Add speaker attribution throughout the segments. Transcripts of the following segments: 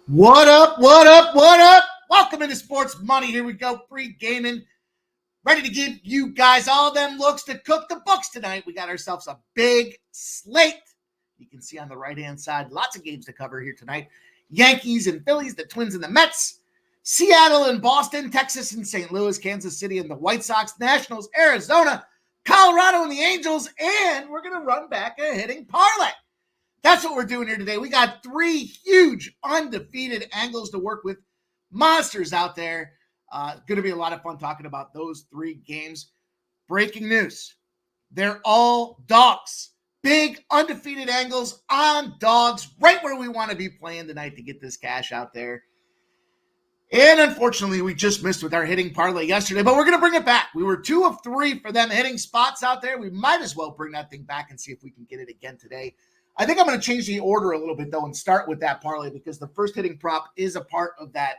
Speaker 1: What up, what up, what up? Welcome into Sports Money. Here we go, pre-gaming. Ready to give you guys all them looks to cook the books tonight. We got ourselves a big slate. You can see on the right-hand side, lots of games to cover here tonight. Yankees and Phillies, the Twins and the Mets, Seattle and Boston, Texas and St. Louis, Kansas City and the White Sox, Nationals, Arizona, Colorado and the Angels, and we're going to run back a hitting parlay. That's what we're doing here today. We got three huge undefeated angles to work with. Monsters out there. Going to be a lot of fun talking about those three games. Breaking news. They're all dogs. Big undefeated angles on dogs, right where we want to be playing tonight to get this cash out there. And unfortunately, we just missed with our hitting parlay yesterday, but we're going to bring it back. We were 2 of 3 for them hitting spots out there. We might as well bring that thing back and see if we can get it again today. I think I'm going to change the order a little bit, though, and start with that parlay because the first hitting prop is a part of that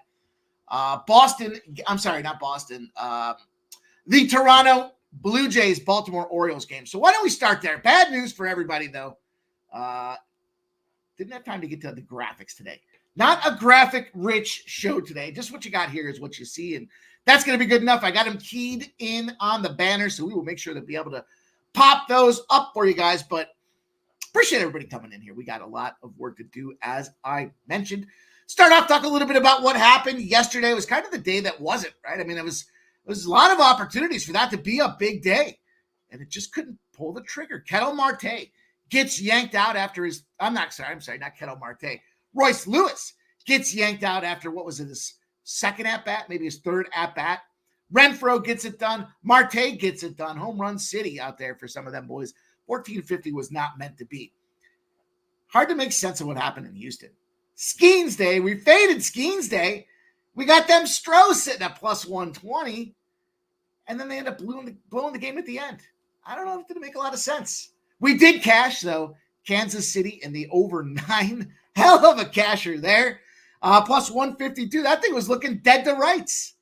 Speaker 1: the Toronto Blue Jays Baltimore Orioles game. So why don't we start there? Bad news for everybody, though. Didn't have time to get to the graphics today. Not a graphic-rich show today. Just what you got here is what you see, and that's going to be good enough. I got them keyed in on the banner, so we will make sure to be able to pop those up for you guys, but appreciate everybody coming in here. We got a lot of work to do, as I mentioned. Start off, talk a little bit about what happened yesterday. It was kind of the day that wasn't, right? I mean, it was a lot of opportunities for that to be a big day, and it just couldn't pull the trigger. Ketel Marte gets yanked out after his – not Ketel Marte. Royce Lewis gets yanked out after, what was it, his second at-bat, maybe his third at-bat. Renfroe gets it done. Marte gets it done. Home run city out there for some of them boys. 1450 was not meant to be. Hard to make sense of what happened in Houston. Skeens Day, we faded Skeens Day. We got them Stros sitting at plus 120, and then they end up blowing the game at the end. I don't know if it didn't make a lot of sense. We did cash, though. Kansas City in the over 9. Hell of a casher there. Plus 152. That thing was looking dead to rights.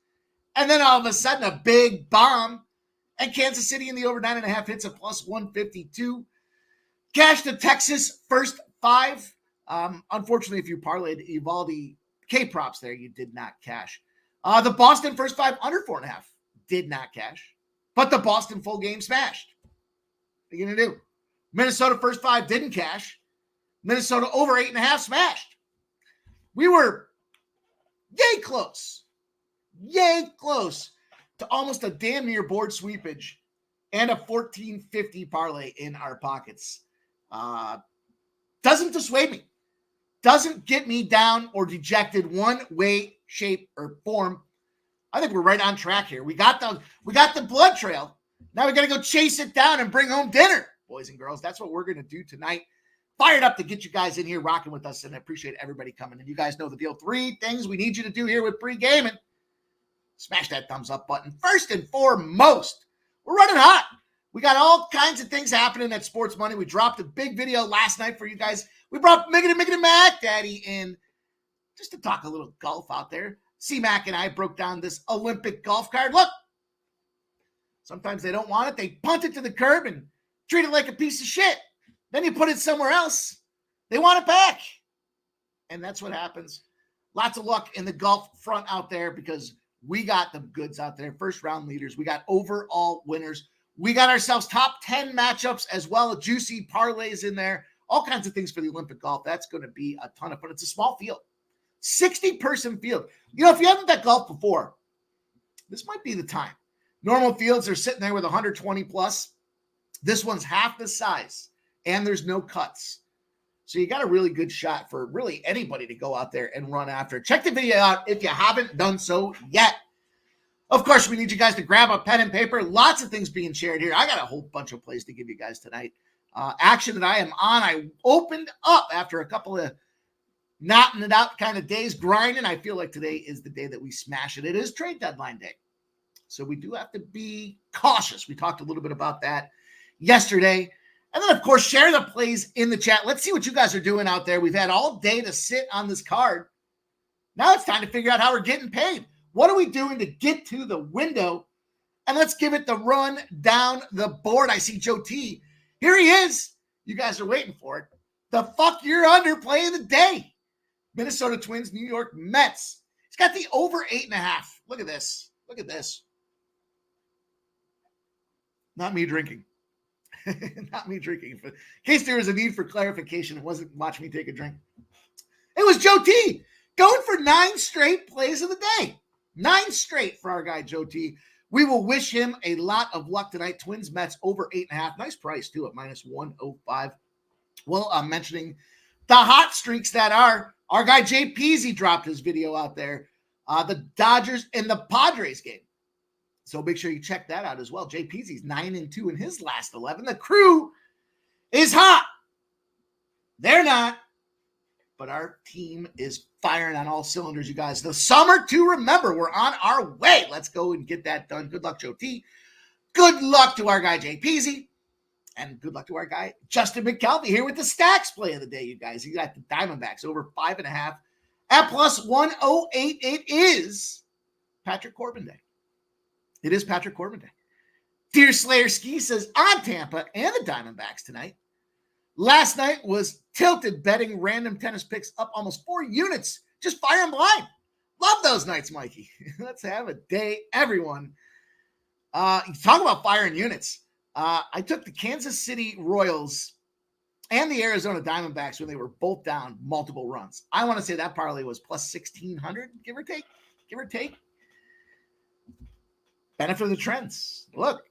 Speaker 1: And then all of a sudden, a big bomb. And Kansas City in the over 9.5 hits a plus 152. Cash to Texas first 5. Unfortunately, if you parlayed Evaldi K props there, you did not cash. The Boston first 5 under 4.5 did not cash. But the Boston full game smashed. What are you going to do? Minnesota first 5 didn't cash. Minnesota over 8.5 smashed. We were yay close to almost a damn near board sweepage and a 1450 parlay in our pockets. Doesn't dissuade me. Doesn't get me down or dejected one way, shape, or form. I think we're right on track here. We got the blood trail. Now we got to go chase it down and bring home dinner, boys and girls. That's what we're going to do tonight. Fired up to get you guys in here rocking with us, and I appreciate everybody coming. And you guys know the deal. 3 things we need you to do here with pre-gaming. Smash that thumbs up button. First and foremost, we're running hot. We got all kinds of things happening at Sports Money. We dropped a big video last night for you guys. We brought Miggity Mac Daddy in just to talk a little golf out there. C-Mac and I broke down this Olympic golf card. Look, sometimes they don't want it. They punt it to the curb and treat it like a piece of shit. Then you put it somewhere else. They want it back. And that's what happens. Lots of luck in the golf front out there because we got the goods out there. First round leaders. We got overall winners. We got ourselves top 10 matchups as well. Juicy parlays in there. All kinds of things for the Olympic golf. That's going to be a ton of fun. It's a small field. 60-person field. You know, if you haven't bet golf before, this might be the time. Normal fields are sitting there with 120 plus. This one's half the size, and there's no cuts. So you got a really good shot for really anybody to go out there and run after. Check the video out if you haven't done so yet. Of course, we need you guys to grab a pen and paper. Lots of things being shared here. I got a whole bunch of plays to give you guys tonight. Action that I am on. I opened up after a couple of knotting it out kind of days, grinding. I feel like today is the day that we smash it. It is trade deadline day. So we do have to be cautious. We talked a little bit about that yesterday. And then, of course, share the plays in the chat. Let's see what you guys are doing out there. We've had all day to sit on this card. Now it's time to figure out how we're getting paid. What are we doing to get to the window? And let's give it the run down the board. I see Joe T. Here he is. You guys are waiting for it. The fuck you're under play of the day. Minnesota Twins, New York Mets. He's got the over 8.5. Look at this. Look at this. Not me drinking. Not me drinking. In case there was a need for clarification, it wasn't watch me take a drink. It was Joe T going for 9 straight plays of the day. 9 straight for our guy Joe T. We will wish him a lot of luck tonight. Twins, Mets over 8.5. Nice price too at -105. Well, I'm mentioning the hot streaks that are our guy Jay Peasy dropped his video out there. The Dodgers and the Padres game. So make sure you check that out as well. Jay Peasy's 9-2 in his last 11. The crew is hot. They're not. But our team is firing on all cylinders, you guys. The summer to remember. We're on our way. Let's go and get that done. Good luck, Joe T. Good luck to our guy, Jay Peasy. And good luck to our guy, Justin McKelvey, here with the stacks play of the day, you guys. He got the Diamondbacks over 5.5 at +108. It is Patrick Corbin Day. It is Patrick Corbin Day. Deer Slayer Ski says on Tampa and the Diamondbacks tonight. Last night was tilted betting random tennis picks up almost 4 units. Just firing blind. Love those nights, Mikey. Let's have a day, everyone. Talk about firing units. I took the Kansas City Royals and the Arizona Diamondbacks when they were both down multiple runs. I want to say that parlay was +1,600, give or take. Give or take. Benefit of the trends. Look,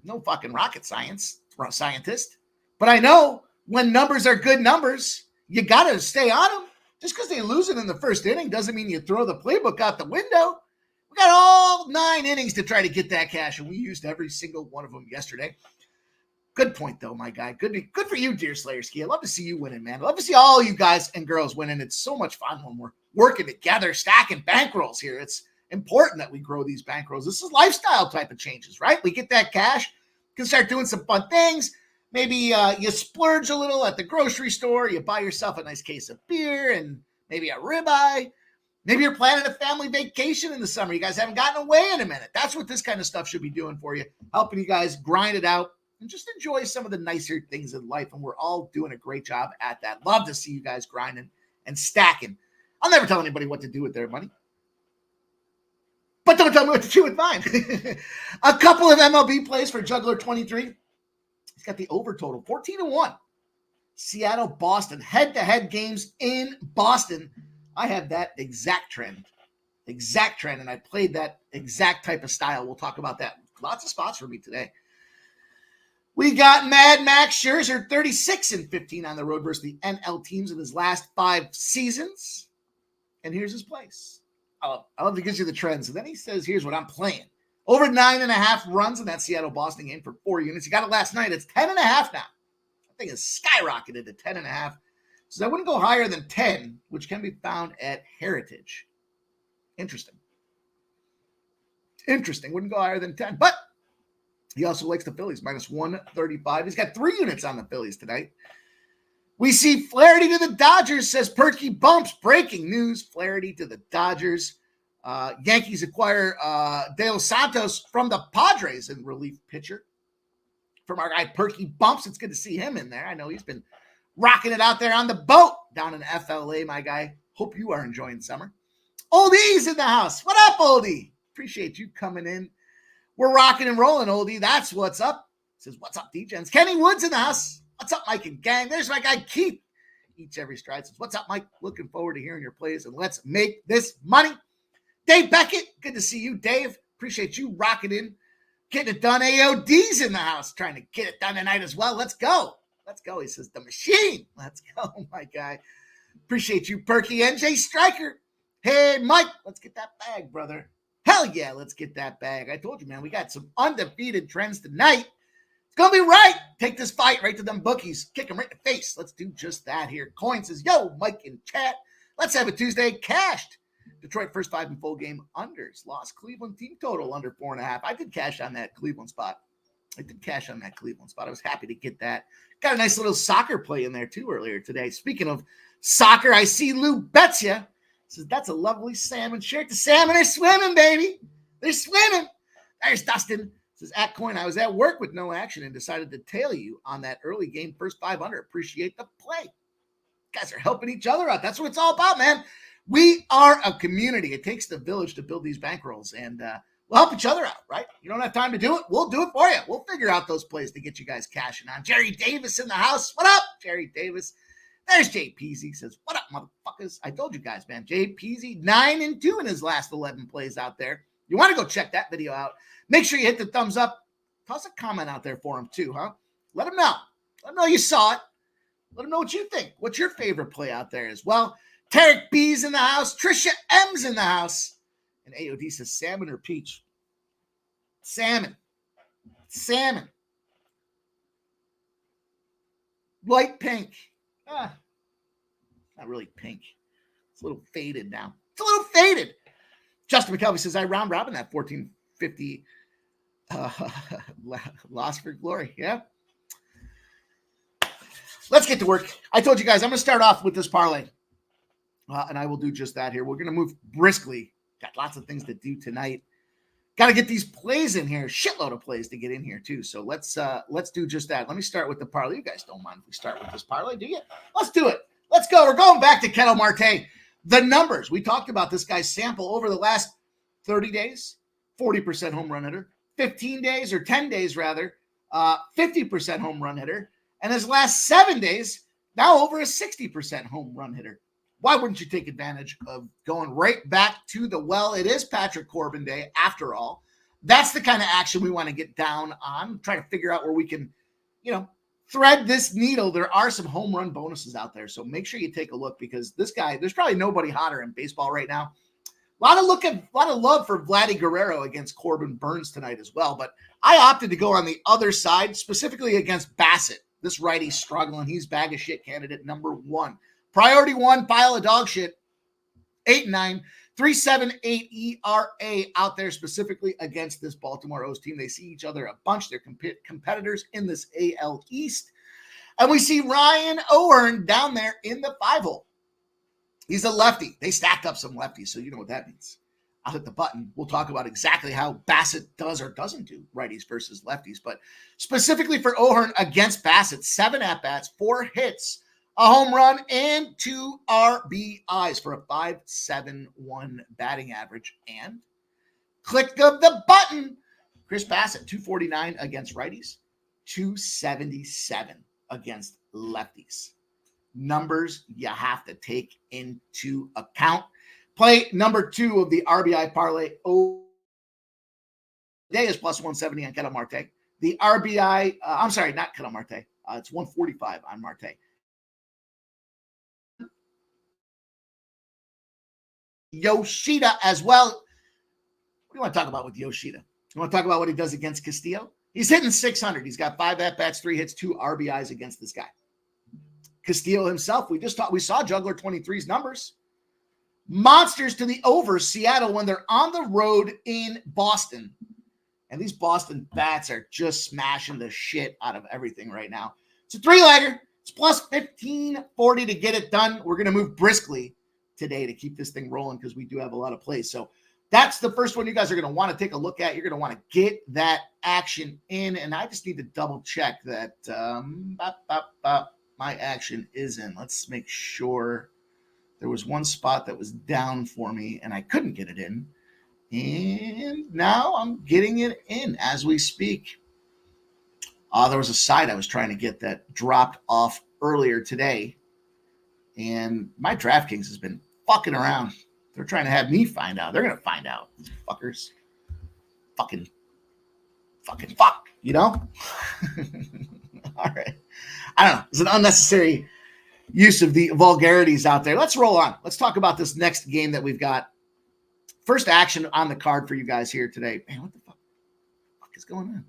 Speaker 1: no fucking rocket scientist. But I know when numbers are good numbers, you got to stay on them. Just because they lose it in the first inning doesn't mean you throw the playbook out the window. We got all 9 innings to try to get that cash, and we used every single one of them yesterday. Good point, though, my guy. Good for you, Deer Slayer Ski. I love to see you winning, man. I love to see all you guys and girls winning. It's so much fun when we're working together, stacking bankrolls here. It's important that we grow these bankrolls. This is lifestyle type of changes, right? We get that cash, can start doing some fun things. Maybe you splurge a little at the grocery store. You buy yourself a nice case of beer and maybe a ribeye. Maybe you're planning a family vacation in the summer. You guys haven't gotten away in a minute. That's what this kind of stuff should be doing for you, helping you guys grind it out and just enjoy some of the nicer things in life. And we're all doing a great job at that. Love to see you guys grinding and stacking. I'll never tell anybody what to do with their money, but don't tell me what to do with mine. A couple of MLB plays for Juggler 23. He's got the over total, 14-1. Seattle, Boston, head-to-head games in Boston. I have that exact trend, and I played that exact type of style. We'll talk about that. Lots of spots for me today. We got Mad Max Scherzer, 36-15 on the road versus the NL teams in his last 5 seasons. And here's his place. I love to give you the trends. And then he says, here's what I'm playing. Over 9.5 runs in that Seattle-Boston game for 4 units. You got it last night. It's 10.5 now. I think it's skyrocketed to 10.5. So I wouldn't go higher than 10, which can be found at Heritage. Interesting. Wouldn't go higher than 10. But he also likes the Phillies, -135. He's got 3 units on the Phillies tonight. We see Flaherty to the Dodgers, says Perky Bumps. Breaking news, Flaherty to the Dodgers. Yankees acquire De Los Santos from the Padres in relief pitcher. From our guy Perky Bumps, it's good to see him in there. I know he's been rocking it out there on the boat down in FLA, my guy. Hope you are enjoying summer. Oldie's in the house. What up, Oldie? Appreciate you coming in. We're rocking and rolling, Oldie. That's what's up. Says, what's up, D-Gens? Kenny Woods in the house. What's up, Mike and gang? There's my guy Keith. Eats every stride. Says, what's up, Mike? Looking forward to hearing your plays, and let's make this money. Dave Beckett, good to see you, Dave. Appreciate you rocking in, getting it done. AOD's in the house, trying to get it done tonight as well. Let's go. Let's go. He says, the machine. Let's go, my guy. Appreciate you, Perky. NJ Striker. Hey, Mike, let's get that bag, brother. Hell yeah, let's get that bag. I told you, man, we got some undefeated trends tonight. It's going to be right. Take this fight right to them bookies. Kick them right in the face. Let's do just that here. Coin says, yo, Mike in chat. Let's have a Tuesday cashed. Detroit first 5 in full game unders. Lost Cleveland team total under 4.5. I did cash on that Cleveland spot. I was happy to get that. Got a nice little soccer play in there too earlier today. Speaking of soccer, I see Lou Betsia. Says, that's a lovely salmon shirt. The salmon are swimming, baby. They're swimming. There's Dustin. Says, at Coin, I was at work with no action and decided to tail you on that early game first 500. Appreciate the play. guys are helping each other out. That's what it's all about, man. We are a community. It takes the village to build these bankrolls, and we'll help each other out, right? You don't have time to do it? We'll do it for you. We'll figure out those plays to get you guys cashing on. Jerry Davis in the house. What up, Jerry Davis? There's Jay Peasy. Says, what up, motherfuckers? I told you guys, man. Jay Peasy, 9-2 in his last 11 plays out there. You want to go check that video out. Make sure you hit the thumbs up. Toss a comment out there for him, too, huh? Let him know. Let him know you saw it. Let him know what you think. What's your favorite play out there as well? Tarek B's in the house. Trisha M's in the house. And AOD says salmon or peach? Salmon. Salmon. Light pink. Not really pink. It's a little faded now. It's a little faded. Justin McKelvey says, I round robin that 1450 loss for glory. Yeah. Let's get to work. I told you guys I'm going to start off with this parlay. And I will do just that here. We're going to move briskly. Got lots of things to do tonight. Got to get these plays in here. Shitload of plays to get in here too. So let's do just that. Let me start with the parlay. You guys don't mind if we start with this parlay, do you? Let's do it. Let's go. We're going back to Ketel Marte. The numbers. We talked about this guy's sample over the last 30 days. 40% home run hitter. 15 days or 10 days rather. 50% home run hitter. And his last 7 days, now over a 60% home run hitter. Why wouldn't you take advantage of going right back to the well? It is Patrick Corbin Day, after all. That's the kind of action we want to get down on. Try to figure out where we can, thread this needle. There are some home run bonuses out there. So make sure you take a look because this guy, there's probably nobody hotter in baseball right now. A lot of love for Vladdy Guerrero against Corbin Burns tonight as well. But I opted to go on the other side, specifically against Bassett. This righty's struggling. He's bag of shit candidate number 1. Priority 1, pile of dog shit. 8-9, 3.78 ERA out there specifically against this Baltimore O's team. They see each other a bunch. They're competitors in this AL East. And we see Ryan O'Hearn down there in the 5-hole. He's a lefty. They stacked up some lefties, so you know what that means. I'll hit the button. We'll talk about exactly how Bassett does or doesn't do righties versus lefties. But specifically for O'Hearn against Bassett, 7 at-bats, 4 hits, a home run, and 2 RBIs for a 5.71 batting average. And click of the button. Chris Bassett, 249 against righties, 277 against lefties. Numbers you have to take into account. Play number 2 of the RBI parlay. Today is plus 170 on Ketel Marte. The RBI, I'm sorry, not Ketel Marte. It's 145 on Marte. Yoshida as well. What do you want to talk about with Yoshida? You want to talk about what he does against Castillo? He's hitting 600. He's got 5 at-bats, 3 hits, 2 RBIs against this guy. Castillo himself, we saw Juggler 23's numbers. Monsters to the over Seattle when they're on the road in Boston. And these Boston bats are just smashing the shit out of everything right now. It's a 3-legger. It's plus 1540 to get it done. We're going to move briskly today to keep this thing rolling because we do have a lot of plays. So that's the first one you guys are going to want to take a look at. You're going to want to get that action in. And I just need to double check that my action is in. Let's make sure. There was one spot that was down for me and I couldn't get it in. And now I'm getting it in as we speak. There was a site I was trying to get that dropped off earlier today. And my DraftKings has been fucking around. They're trying to have me find out. They're going to find out. Fuckers. Fucking fuck, you know? All right. I don't know. It's an unnecessary use of the vulgarities out there. Let's roll on. Let's talk about this next game that we've got. First action on the card for you guys here today. Man, what the fuck is going on?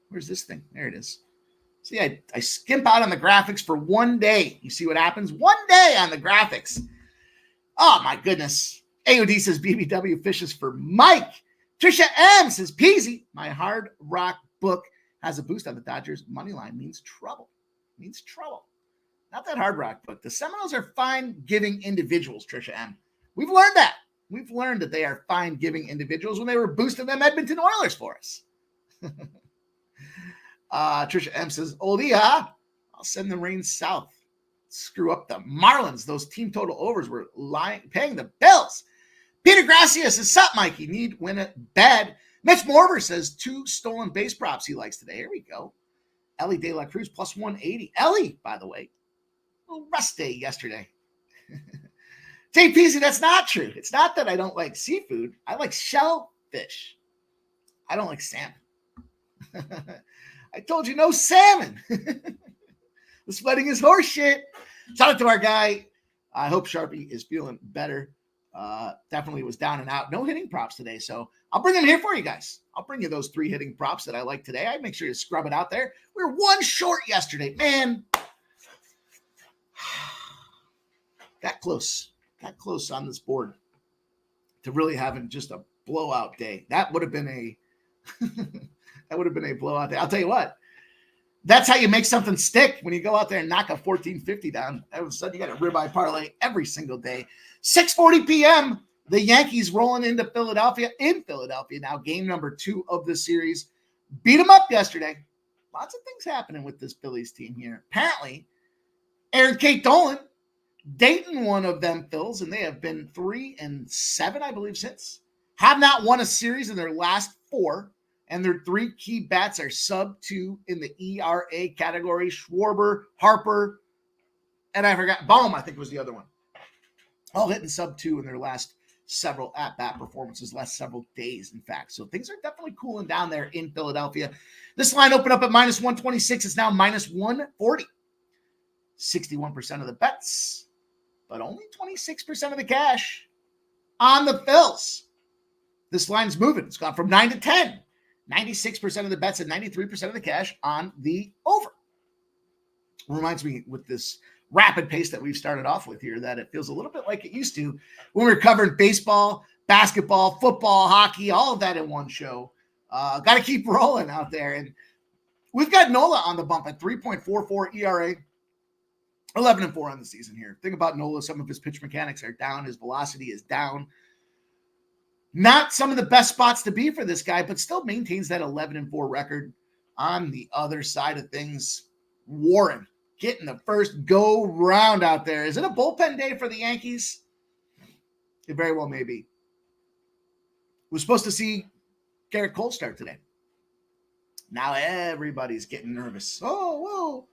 Speaker 1: Where's this thing? There it is. See, I skimp out on the graphics for one day. You see what happens? One day on the graphics. Oh, my goodness. AOD says BBW fishes for Mike. Trisha M says Peasy. My hard rock book has a boost on the Dodgers. Money line means trouble. Means trouble. Not that hard rock book. The Seminoles are fine giving individuals, Trisha M. We've learned that. We've learned that they are fine giving individuals when they were boosting them Edmonton Oilers for us. Trisha M says, Oldie, huh? I'll send the rain south. screw up the Marlins. Those team total overs were paying the bills. Peter Gracia says, sup, Mikey? Need win it bad. Mitch Morber says 2 stolen base props he likes today. Here we go. Ellie De La Cruz plus 180. Ellie, by the way, a little rest day yesterday. JPZ, that's not true. It's not that I don't like seafood. I like shellfish. I don't like salmon. I told you no salmon. The sweating is horse shit. Shout out to our guy. I hope Sharpie is feeling better. Definitely was down and out. No hitting props today. So I'll bring them here for you guys. I'll bring you those 3 hitting props that I like today. I make sure you scrub it out there. We were 1 short yesterday. Man, got close on this board to really having just a blowout day. That would have been a blowout day. I'll tell you what, that's how you make something stick when you go out there and knock a 1450 down. All of a sudden, you got a ribeye parlay every single day. 6:40 p.m., the Yankees rolling into Philadelphia. In Philadelphia now, game number 2 of the series. Beat them up yesterday. Lots of things happening with this Phillies team here. Apparently, Aaron Kate Dolan dating one of them Phils, and they have been 3-7, I believe, since. Have not won a series in their last 4, and their 3 key bats are sub-2 in the ERA category. Schwarber, Harper, and I forgot, Baum, I think was the other one. All hitting sub-2 in their last several at-bat performances, last several days, in fact. So things are definitely cooling down there in Philadelphia. This line opened up at minus 126. It's now minus 140. 61% of the bets, but only 26% of the cash on the Phils. This line's moving. It's gone from 9 to 10. 96% of the bets and 93% of the cash on the over. Reminds me with this rapid pace that we've started off with here that it feels a little bit like it used to when we were covering baseball, basketball, football, hockey, all of that in one show. Got to keep rolling out there. And we've got Nola on the bump at 3.44 ERA, 11-4 on the season here. Think about Nola. Some of his pitch mechanics are down. His velocity is down. Not some of the best spots to be for this guy, but still maintains that 11-4 record. On the other side of things, Warren getting the first go round out there. Is it a bullpen day for the Yankees? It very well may be. We're supposed to see Garrett Cole start today. Now everybody's getting nervous. Oh, whoa.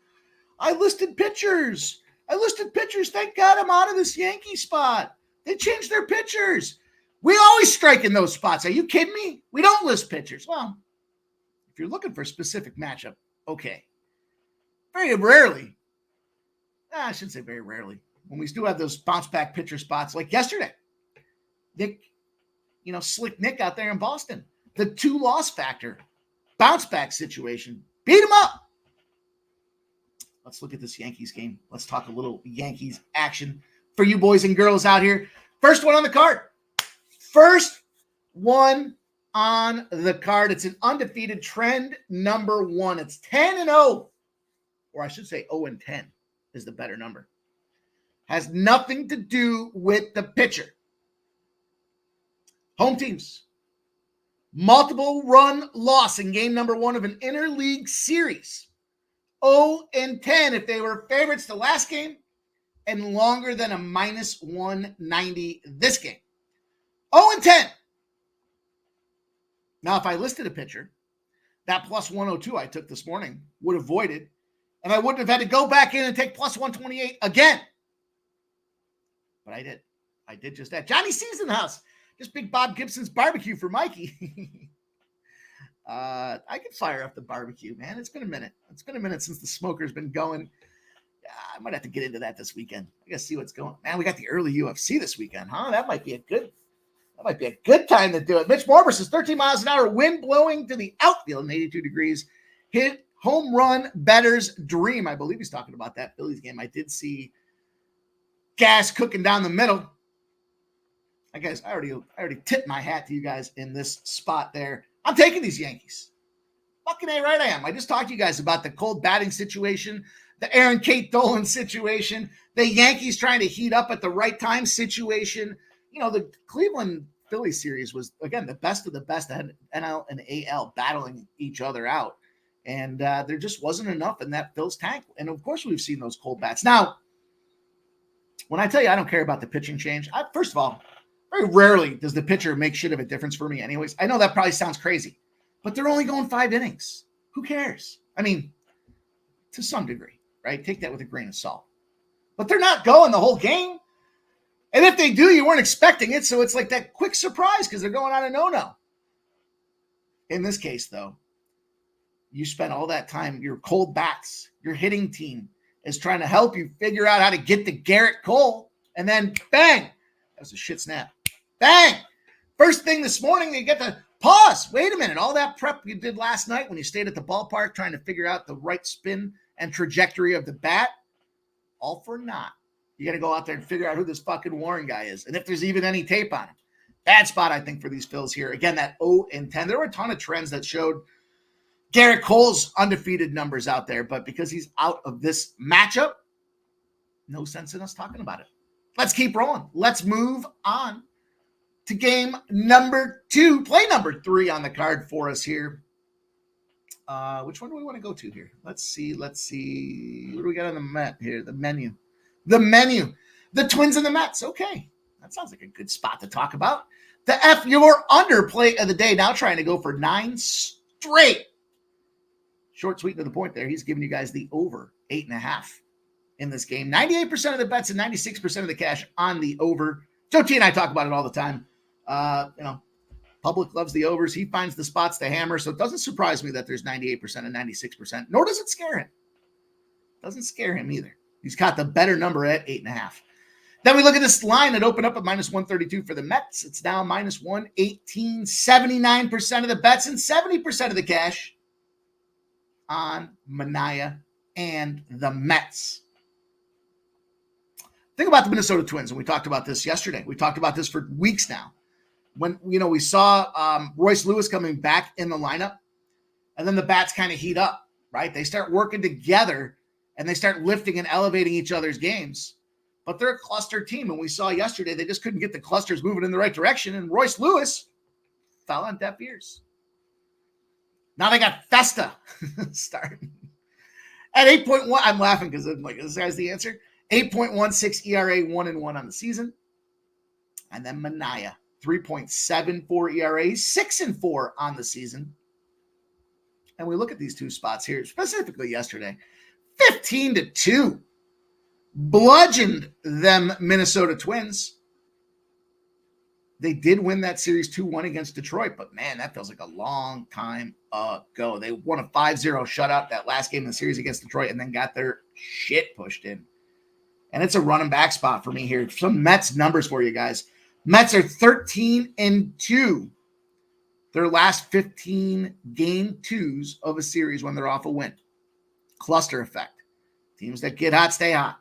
Speaker 1: I listed pitchers. Thank God I'm out of this Yankee spot. They changed their pitchers. We always strike in those spots. Are you kidding me? We don't list pitchers. Well, if you're looking for a specific matchup, okay. Very rarely. I shouldn't say very rarely. When we still have those bounce back pitcher spots like yesterday. Nick, Slick Nick out there in Boston. The 2-loss factor. Bounce back situation. Beat him up. Let's look at this Yankees game. Let's talk a little Yankees action for you boys and girls out here. First one on the card. First one on the card. It's an undefeated trend number 1. It's 10-0. Or I should say 0-10 is the better number. Has nothing to do with the pitcher. Home teams. Multiple run loss in game number 1 of an interleague series. 0-10 if they were favorites the last game and longer than a minus 190 this game. 0-10. Now, if I listed a pitcher, that plus 102 I took this morning would have voided, and I wouldn't have had to go back in and take plus 128 again. But I did. I did just that. Johnny C's in the house. Just Big Bob Gibson's barbecue for Mikey. I can fire up the barbecue, man. It's been a minute. It's been a minute since the smoker's been going. I might have to get into that this weekend. I got to see what's going. Man, we got the early UFC this weekend, huh? That might be a good time to do it. Mitch Morber says 13 miles an hour, wind blowing to the outfield and 82 degrees. Hit home run Bettors dream. I believe he's talking about that Phillies game. I did see gas cooking down the middle. I guess I already tipped my hat to you guys in this spot there. I'm taking these Yankees. Fucking A right I am. I just talked to you guys about the cold batting situation, the Aaron Kate Dolan situation, the Yankees trying to heat up at the right time situation. The Cleveland Phillies series was, again, the best of the best. That had NL and AL battling each other out. And there just wasn't enough in that Phil's tank. And, of course, we've seen those cold bats. Now, When I tell you I don't care about the pitching change, first of all, very rarely does the pitcher make shit of a difference for me anyways. I know that probably sounds crazy, but they're only going 5 innings. Who cares? I mean, to some degree, right? Take that with a grain of salt. But they're not going the whole game. And if they do, you weren't expecting it, so it's like that quick surprise because they're going on a no-no. In this case, though, you spent all that time, your cold bats, your hitting team is trying to help you figure out how to get to Garrett Cole, and then bang, that was a shit snap. Bang! First thing this morning, you get to pause. Wait a minute. All that prep you did last night when you stayed at the ballpark trying to figure out the right spin and trajectory of the bat, all for naught. You got to go out there and figure out who this fucking Warren guy is and if there's even any tape on him. Bad spot, I think, for these Phils here. Again, that 0-10. There were a ton of trends that showed Garrett Cole's undefeated numbers out there, but because he's out of this matchup, no sense in us talking about it. Let's keep rolling. Let's move on to game number 2, play number 3 on the card for us here. Which one do we want to go to here? Let's see. What do we got on the mat here? The menu. The Twins and the Mets. Okay. That sounds like a good spot to talk about. The F your under play of the day. Now trying to go for 9 straight. Short, sweet, to the point there. He's giving you guys the over 8.5 in this game. 98% of the bets and 96% of the cash on the over. Joe T and I talk about it all the time. Public loves the overs. He finds the spots to hammer. So it doesn't surprise me that there's 98% and 96%, nor does it scare him. Doesn't scare him either. He's got the better number at 8.5. Then we look at this line that opened up at minus 132 for the Mets. It's now minus 118, 79% of the bets and 70% of the cash on Manaea and the Mets. Think about the Minnesota Twins, and we talked about this yesterday. We talked about this for weeks now. When, we saw Royce Lewis coming back in the lineup, and then the bats kind of heat up, right? They start working together, and they start lifting and elevating each other's games. But they're a cluster team, and we saw yesterday they just couldn't get the clusters moving in the right direction, and Royce Lewis fell on deaf ears. Now they got Festa starting. At 8.1, I'm laughing because I'm like, this guy's the answer. 8.16 ERA, 1-1 on the season. And then Manaea, 3.74 ERA, 6-4 on the season. And we look at these two spots here, specifically yesterday. 15-2. Bludgeoned them Minnesota Twins. They did win that series 2-1 against Detroit, but man, that feels like a long time ago. They won a 5-0 shutout that last game of the series against Detroit and then got their shit pushed in. And it's a running back spot for me here. Some Mets numbers for you guys. Mets are 13-2. Their last 15 game twos of a series when they're off a win. Cluster effect. Teams that get hot, stay hot.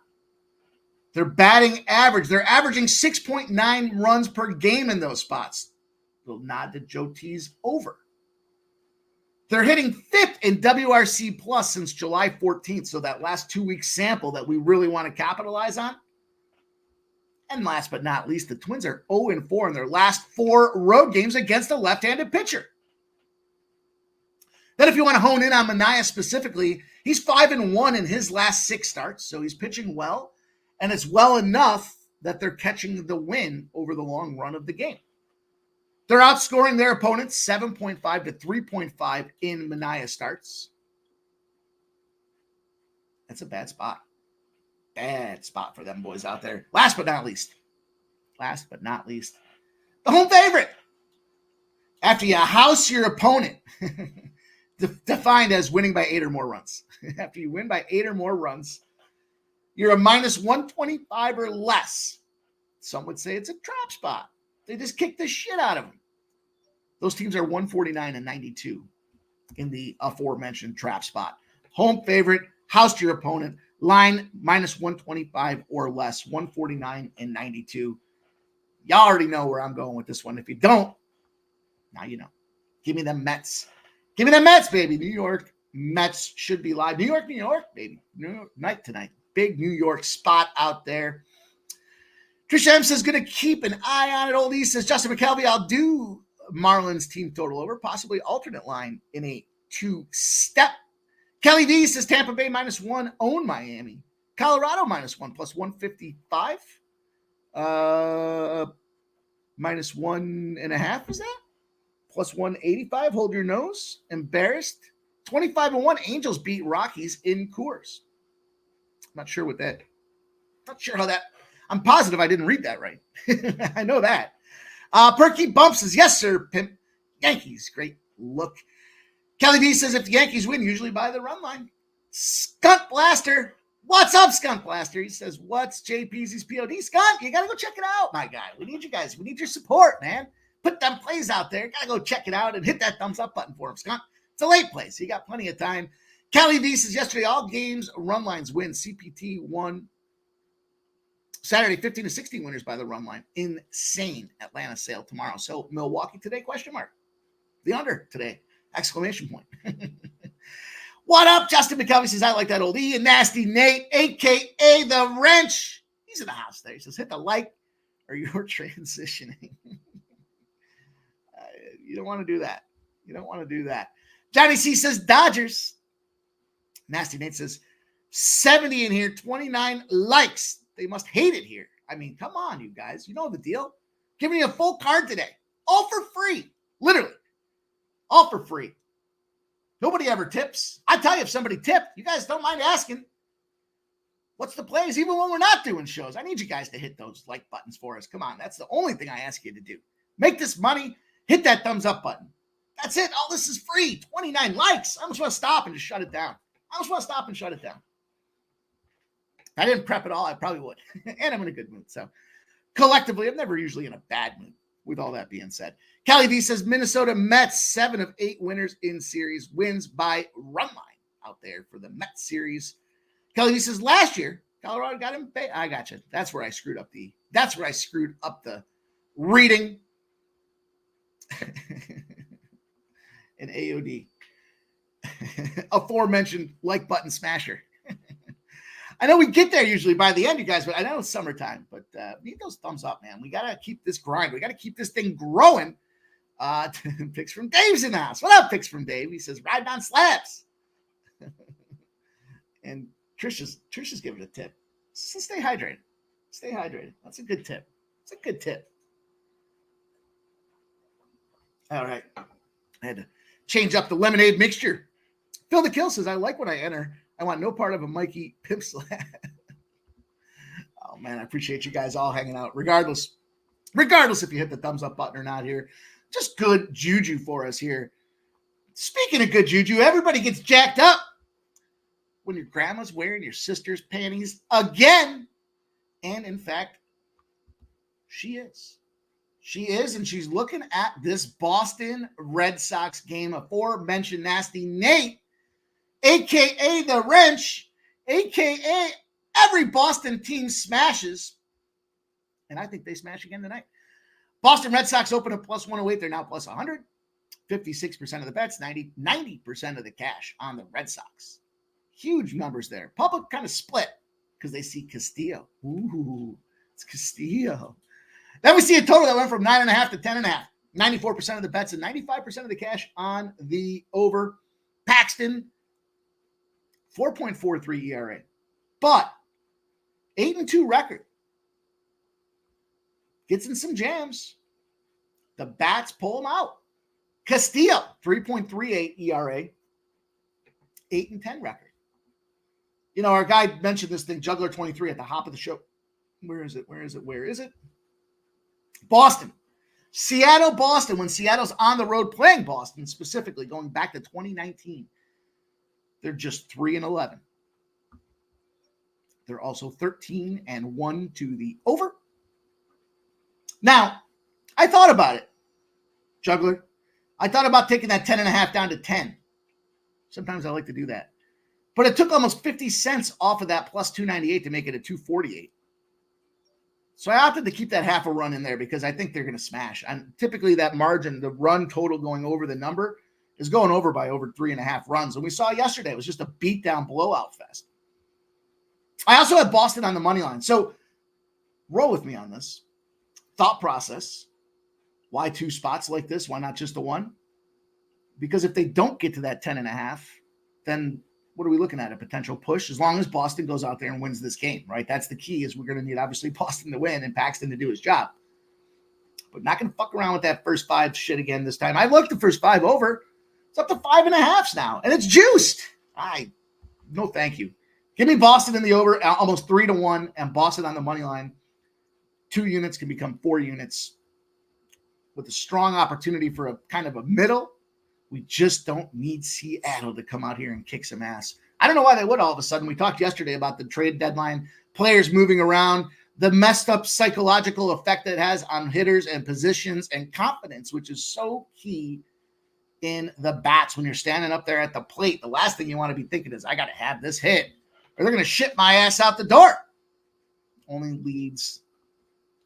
Speaker 1: Their batting average, they're averaging 6.9 runs per game in those spots. Little nod to Joe T's over. They're hitting 5th in WRC plus since July 14th. So that last 2-week sample that we really want to capitalize on. And last but not least, the Twins are 0-4 in their last 4 road games against a left-handed pitcher. Then if you want to hone in on Manaea specifically, he's 5-1 in his last 6 starts. So he's pitching well. And it's well enough that they're catching the win over the long run of the game. They're outscoring their opponents 7.5 to 3.5 in Manaea starts. That's a bad spot. Bad spot for them boys out there. Last but not least, the home favorite. After you house your opponent, defined as winning by 8 or more runs. After you win by 8 or more runs, you're a minus 125 or less. Some would say it's a trap spot. They just kicked the shit out of them. Those teams are 149 and 92 in the aforementioned trap spot. Home favorite, house your opponent, line minus 125 or less, 149 and 92. Y'all already know where I'm going with this one. If you don't, now you know. Give me the Mets. Give me the Mets, baby. New York Mets should be live. New York, baby. New York night tonight. Big New York spot out there. Trish M says, going to keep an eye on it. Old E says, Justin McKelvey, I'll do Marlins team total over, possibly alternate line in a 2-step. Kelly D says, Tampa Bay -1, own Miami. Colorado -1 plus 155. -1.5 is that? Plus 185. Hold your nose. Embarrassed. 25-1. Angels beat Rockies in Coors. Not sure what that. Not sure how that. I'm positive I didn't read that right. I know that. Perky Bump says, yes, sir, pimp. Yankees, great look. Kelly B says, if the Yankees win, usually by the run line. Skunt Blaster. What's up, Skunt Blaster? He says, what's JPZ's POD? Skunt, you got to go check it out, my guy. We need you guys. We need your support, man. Put them plays out there. Got to go check it out and hit that thumbs up button for him, Skunt. It's a late play, so you got plenty of time. Kelly V says, yesterday, all games, run lines win. CPT won. Saturday, 15-16 winners by the run line. Insane Atlanta sale tomorrow. So Milwaukee today, question mark. The under today, exclamation point. What up? Justin McKelvey says, I like that old E. And Nasty Nate, a.k.a. The Wrench. He's in the house there. He says, hit the like or you're transitioning. You don't want to do that. You don't want to do that. Johnny C says, Dodgers. Nasty Nate says, 70 in here, 29 likes. They must hate it here. I mean, come on, you guys. You know the deal. Giving you a full card today. All for free. Literally. All for free. Nobody ever tips. I tell you, if somebody tipped, you guys don't mind asking. What's the plays? Even when we're not doing shows, I need you guys to hit those like buttons for us. Come on. That's the only thing I ask you to do. Make this money. Hit that thumbs up button. That's it. All this is free. 29 likes. I just want to stop and just shut it down. If I didn't prep at all, I probably would. And I'm in a good mood. So collectively, I'm never usually in a bad mood. With all that being said, Kelly V says Minnesota Mets 7 of 8 winners in series, wins by run line out there for the Mets series. Kelly V says last year Colorado got him. I got you. That's where I screwed up the reading. An AOD, aforementioned like button smasher. I know we get there usually by the end, you guys, but I know it's summertime, but we need those thumbs up, man. We got to keep this grind. We got to keep this thing growing. Picks from Dave's in the house. What up, Picks from Dave? He says, riding on slabs. And Trisha's giving a tip. So stay hydrated. Stay hydrated. That's a good tip. It's a good tip. All right. I had to change up the lemonade mixture. Phil the Kill says, I like when I enter. I want no part of a Mikey pimp slap. Oh, man, I appreciate you guys all hanging out. Regardless if you hit the thumbs up button or not here. Just good juju for us here. Speaking of good juju, everybody gets jacked up when your grandma's wearing your sister's panties again. And, in fact, she is. She is, and she's looking at this Boston Red Sox game. Aforementioned Nasty Nate, a.k.a. The Wrench, a.k.a. every Boston team smashes. And I think they smash again tonight. Boston Red Sox open at plus 108. They're now plus 100. 56% of the bets, 90% of the cash on the Red Sox. Huge numbers there. Public kind of split because they see Castillo. Ooh, it's Castillo. Then we see a total that went from 9.5 to 10.5. 94% of the bets and 95% of the cash on the over. Paxton, 4.43 ERA. But 8-2 record. Gets in some jams. The bats pull him out. Castillo, 3.38 ERA. 8-10 record. You know, our guy mentioned this thing, Juggler 23 at the top of the show. Where is it? Boston. Seattle, Boston. When Seattle's on the road playing Boston, specifically going back to 2019, they're just 3-11. They're also 13-1 to the over. Now, I thought about it, Juggler. I thought about taking that 10.5 down to 10. Sometimes I like to do that. But it took almost 50 cents off of that plus 298 to make it a 248. So I opted to keep that half a run in there because I think they're going to smash. And typically that margin, the run total going over the number, is going over by over 3.5 runs. And we saw yesterday, it was just a beatdown blowout fest. I also had Boston on the money line. So roll with me on this. Thought process. Why 2 spots like this? Why not just the one? Because if they don't get to that 10.5, then what are we looking at? A potential push as long as Boston goes out there and wins this game, right? That's the key, is we're going to need, obviously, Boston to win and Paxton to do his job. But not going to fuck around with that first 5 shit again this time. I looked the first 5 over. It's up to 5.5 now, and it's juiced. No thank you. Give me Boston in the over, almost 3-1, and Boston on the money line. 2 units can become 4 units with a strong opportunity for a kind of a middle. We just don't need Seattle to come out here and kick some ass. I don't know why they would all of a sudden. We talked yesterday about the trade deadline, players moving around, the messed up psychological effect that it has on hitters and positions and confidence, which is so key in the bats when you're standing up there at the plate. The last thing you want to be thinking is, I got to have this hit or they're going to ship my ass out the door. Only leads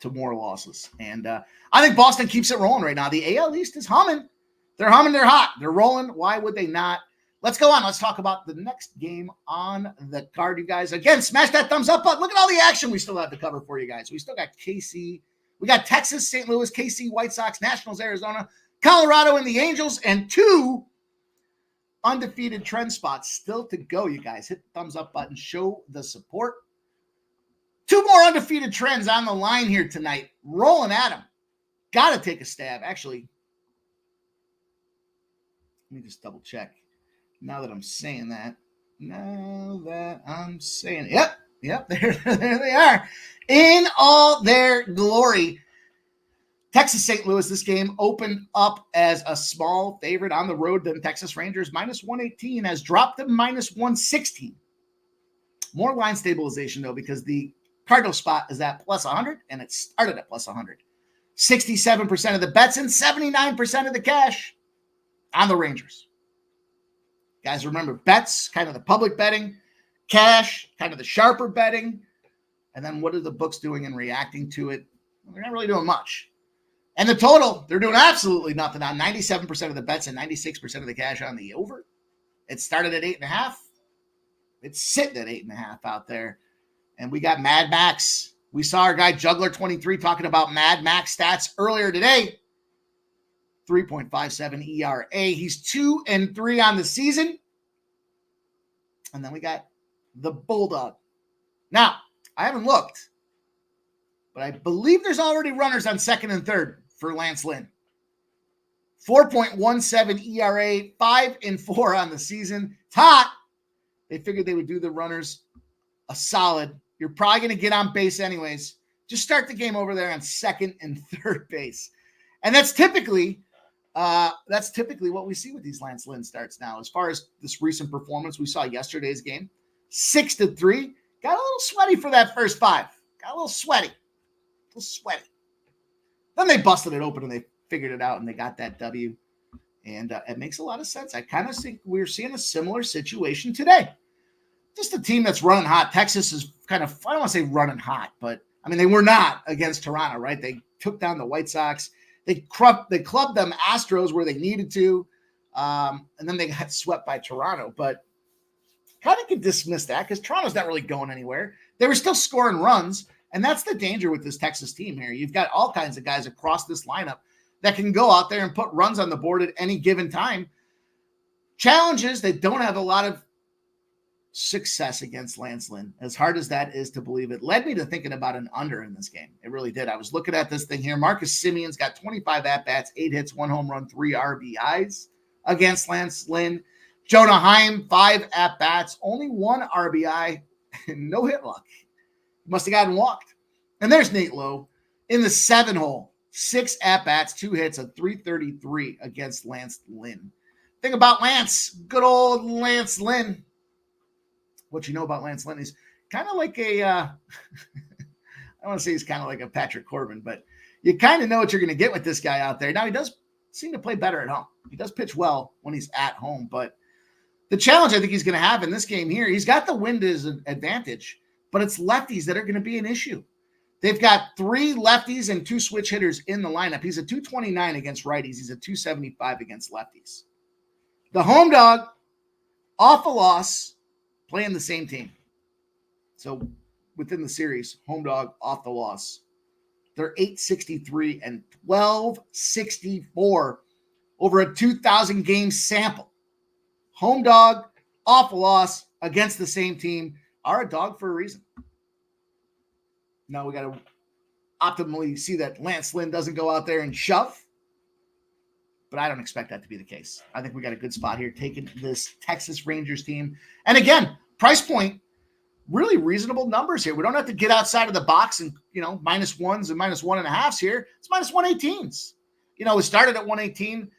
Speaker 1: to more losses. And I think Boston keeps it rolling right now. The AL East is humming. They're humming. They're hot. They're rolling. Why would they not? Let's go on. Let's talk about the next game on the card, you guys. Again, smash that thumbs up button. Look at all the action we still have to cover for you guys. We still got KC. We got Texas, St. Louis, KC, White Sox, Nationals, Arizona, Colorado, and the Angels, and 2 undefeated trend spots still to go, you guys. Hit the thumbs up button. Show the support. 2 more undefeated trends on the line here tonight. Rolling at them. Got to take a stab. Actually, let me just double check. Now that I'm saying that. Yep, there they are. In all their glory. Texas St. Louis, this game opened up as a small favorite on the road. Then Texas Rangers -118 has dropped to -116. More line stabilization, though, because the Cardinal spot is at +100, and it started at +100. 67% of the bets and 79% of the cash on the Rangers. Guys, remember, bets, kind of the public betting, cash, kind of the sharper betting, and then what are the books doing and reacting to it? Well, they're not really doing much. And the total, they're doing absolutely nothing on. 97% of the bets and 96% of the cash on the over. It started at 8.5. It's sitting at 8.5 out there. And we got Mad Max. We saw our guy Juggler23 talking about Mad Max stats earlier today. 3.57 ERA. He's 2-3 on the season. And then we got the Bulldog. Now, I haven't looked, but I believe there's already runners on second and third for Lance Lynn. 4.17 ERA, 5-4 on the season. It's hot. They figured they would do the runners a solid. You're probably going to get on base anyways. Just start the game over there on second and third base. And that's typically what we see with these Lance Lynn starts now. As far as this recent performance, we saw yesterday's game, 6-3. Got a little sweaty for that first 5. Got a little sweaty. Then they busted it open and they figured it out and they got that W. And it makes a lot of sense. I kind of think we're seeing a similar situation today. Just a team that's running hot. Texas is kind of, I don't want to say running hot, but I mean, they were not against Toronto, right? They took down the White Sox. They clubbed them Astros where they needed to. And then they got swept by Toronto. But kind of could dismiss that because Toronto's not really going anywhere. They were still scoring runs. And that's the danger with this Texas team here. You've got all kinds of guys across this lineup that can go out there and put runs on the board at any given time. Challenges that don't have a lot of success against Lance Lynn. As hard as that is to believe, it led me to thinking about an under in this game. It really did. I was looking at this thing here. Marcus Semion's got 25 at-bats, 8 hits, 1 home run, 3 RBIs against Lance Lynn. Jonah Heim, 5 at-bats, only 1 RBI, no hit luck. Must have gotten walked. And there's Nate Lowe in the 7 hole. 6 at-bats, 2 hits, a 333 against Lance Lynn. Thing about Lance, good old Lance Lynn. What you know about Lance Lynn is kind of like a, I don't want to say he's kind of like a Patrick Corbin, but you kind of know what you're going to get with this guy out there. Now, he does seem to play better at home. He does pitch well when he's at home, but the challenge I think he's going to have in this game here, he's got the wind as an advantage, but it's lefties that are going to be an issue. They've got 3 lefties and 2 switch hitters in the lineup. He's a 229 against righties. He's a 275 against lefties. The home dog, off a loss, playing the same team. So within the series, home dog off the loss. They're 863 and 1264 over a 2,000 game sample. Home dog off a loss against the same team are a dog for a reason. Now we got to optimally see that Lance Lynn doesn't go out there and shove, but I don't expect that to be the case. I think we got a good spot here taking this Texas Rangers team. And again, price point, really reasonable numbers here. We don't have to get outside of the box and, minus ones and minus 1.5s here. It's minus 118s. We started at 118.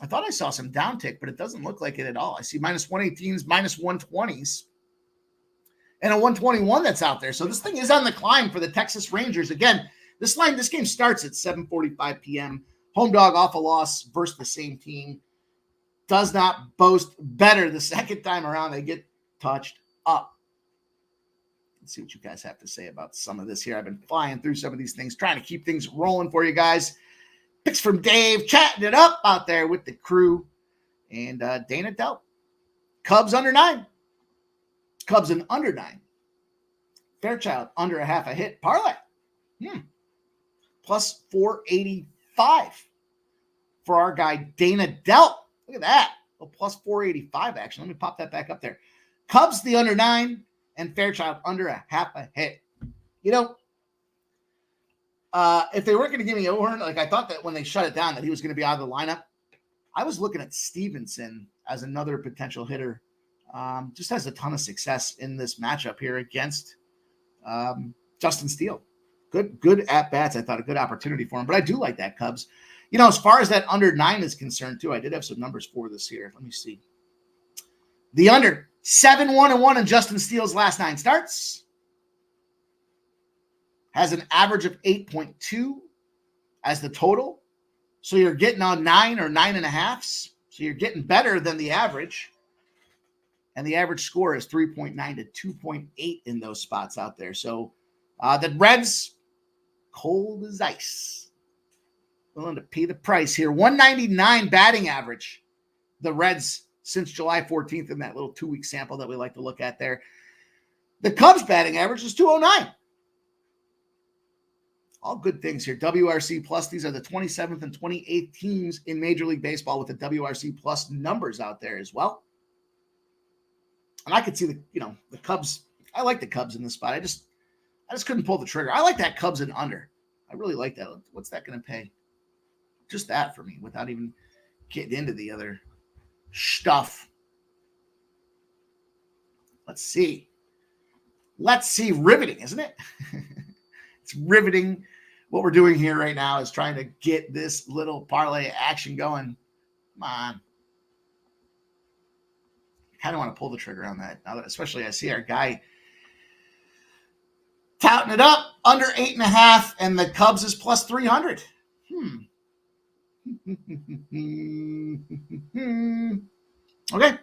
Speaker 1: I thought I saw some downtick, but it doesn't look like it at all. I see minus 118s, minus 120s, and a 121 that's out there. So this thing is on the climb for the Texas Rangers. Again, this game starts at 7:45 p.m. Home dog off a loss versus the same team. Does not boast better the second time around. They get touched up. Let's see what you guys have to say about some of this here. I've been flying through some of these things, trying to keep things rolling for you guys. Picks from Dave, chatting it up out there with the crew. And Dana dealt. Cubs under 9. Cubs an under 9. Fairchild under a half a hit. Parlay. Plus 485 for our guy Dana dealt. Look at that. Plus 485 action. Let me pop that back up there. Cubs the under 9 and Fairchild under a half a hit. If they weren't going to give me O'Hearn, like I thought that when they shut it down that he was going to be out of the lineup, I was looking at Stevenson as another potential hitter. Just has a ton of success in this matchup here against Justin Steele. Good at-bats. I thought a good opportunity for him, but I do like that Cubs. As far as that under 9 is concerned too, I did have some numbers for this here. Let me see. The under 7-1-1 in Justin Steele's last 9 starts. Has an average of 8.2 as the total. So you're getting on 9 or 9.5. So you're getting better than the average. And the average score is 3.9 to 2.8 in those spots out there. So the Reds, cold as ice. Willing to pay the price here. 199 batting average. The Reds since July 14th in that little 2-week sample that we like to look at there. The Cubs batting average is 209. All good things here. WRC plus. These are the 27th and 28th teams in Major League Baseball with the WRC plus numbers out there as well. And I could see the Cubs. I like the Cubs in this spot. I just couldn't pull the trigger. I like that Cubs and under. I really like that. What's that going to pay? Just that for me without even getting into the other stuff. Let's see. Riveting, isn't it? It's riveting. What we're doing here right now is trying to get this little parlay action going. Come on. Kind of want to pull the trigger on that. Now that especially I see our guy touting it up under 8.5, and the Cubs is plus 300. Okay.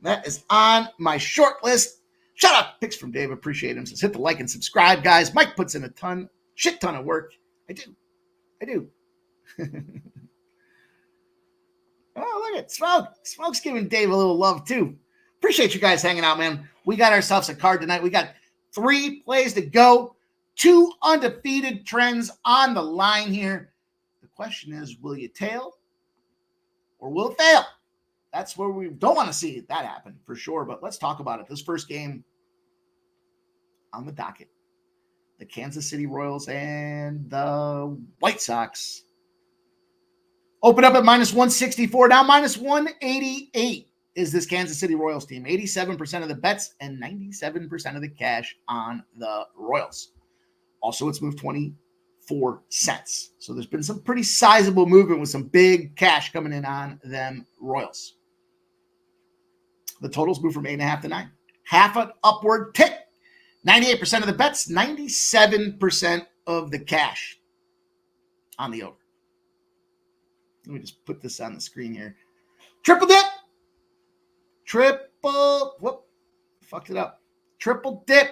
Speaker 1: That is on my short list. Shout out picks from Dave. Appreciate him. Says hit the like and subscribe, guys. Mike puts in a shit ton of work. I do. Oh, look at Smoke. Smoke's giving Dave a little love too. Appreciate you guys hanging out, man. We got ourselves a card tonight. We got 3 plays to go. 2 undefeated trends on the line here. The question is, will you tail or will it fail? That's where we don't want to see that happen for sure. But let's talk about it. This first game on the docket, the Kansas City Royals and the White Sox open up at minus 164. Now minus 188 is this Kansas City Royals team. 87% of the bets and 97% of the cash on the Royals. Also, it's moved 24 cents. So there's been some pretty sizable movement with some big cash coming in on them Royals. The totals move from 8.5 to 9. Half an upward tick. 98% of the bets, 97% of the cash on the over. Let me just put this on the screen here. Triple dip. Fucked it up. Triple dip.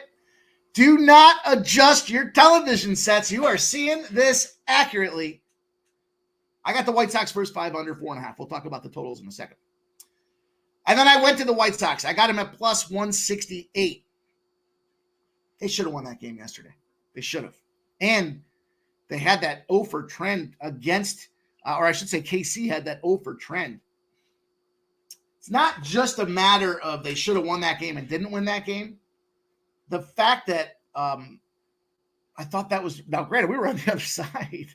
Speaker 1: Do not adjust your television sets. You are seeing this accurately. I got the White Sox first 5 under 4.5. We'll talk about the totals in a second. And then I went to the White Sox. I got them at plus 168. They should have won that game yesterday. They should have. And they had that 0 for trend against, or I should say KC had that 0 for trend It's not just a matter of they should have won that game and didn't win that game. The fact that I thought that was, now granted, we were on the other side.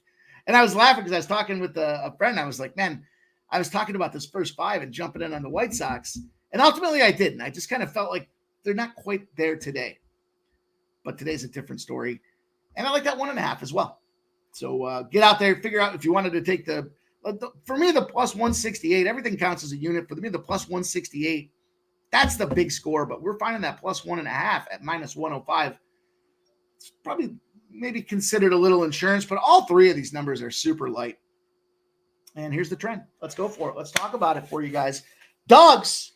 Speaker 1: And I was laughing because I was talking with a friend. I was like, man, I was talking about this first five and jumping in on the White Sox. And ultimately I didn't. I just kind of felt like they're not quite there today. But today's a different story. And I like that 1.5 as well. So get out there, figure out if you wanted to take for me, the plus 168, everything counts as a unit. For me, the plus 168, that's the big score. But we're finding that plus 1.5 at minus 105. It's probably maybe considered a little insurance, but all three of these numbers are super light. And here's the trend. Let's go for it. Let's talk about it for you guys. Dogs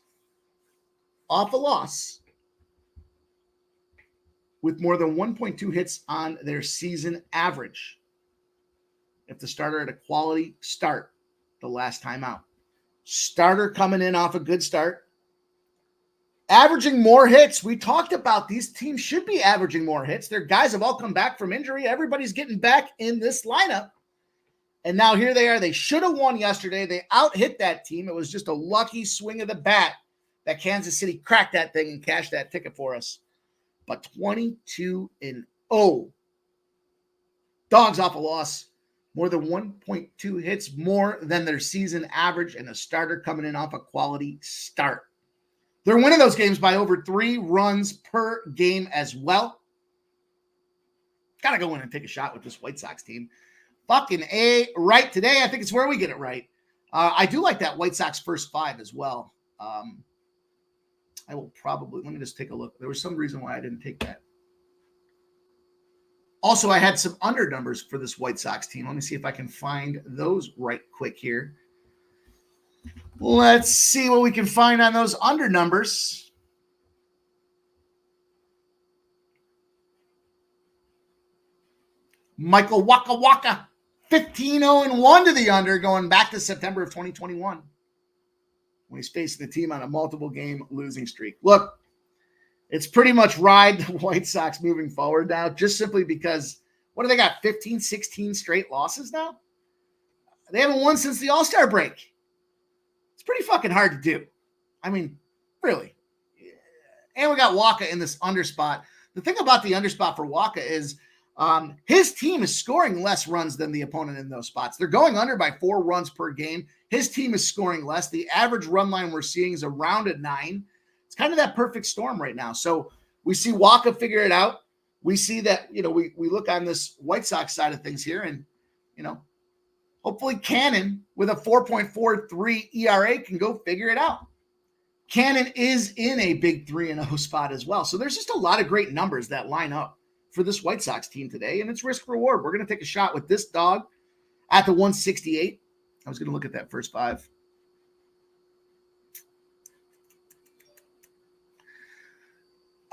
Speaker 1: off a loss with more than 1.2 hits on their season average. If the starter had a quality start the last time out. Starter coming in off a good start. Averaging more hits. We talked about these teams should be averaging more hits. Their guys have all come back from injury. Everybody's getting back in this lineup. And now here they are. They should have won yesterday. They out-hit that team. It was just a lucky swing of the bat that Kansas City cracked that thing and cashed that ticket for us. But 22-0. Dogs off a loss. More than 1.2 hits more than their season average, and a starter coming in off a quality start. They're winning those games by over 3 runs per game as well. Got to go in and take a shot with this White Sox team. Fucking A right today. I think it's where we get it right. I do like that White Sox first 5 as well. I will probably, let me just take a look. There was some reason why I didn't take that. Also, I had some under numbers for this White Sox team. Let me see if I can find those right quick here. Let's see what we can find on those under numbers. Michael Waka Waka, 15-0-1 to the under, going back to September of 2021 when he's facing the team on a multiple game losing streak. Look, it's pretty much ride the White Sox moving forward now, just simply because, what do they got, 15, 16 straight losses now? They haven't won since the All-Star break. It's pretty fucking hard to do. I mean, really. And we got Waka in this under spot. The thing about the under spot for Waka is his team is scoring less runs than the opponent in those spots. They're going under by 4 runs per game. His team is scoring less. The average run line we're seeing is around a 9. It's kind of that perfect storm right now. So we see Waka figure it out. We see that, we look on this White Sox side of things here, and, hopefully Cannon with a 4.43 ERA can go figure it out. Cannon is in a big 3-0 spot as well. So there's just a lot of great numbers that line up for this White Sox team today, and it's risk reward. We're going to take a shot with this dog at the 168. I was going to look at that first 5.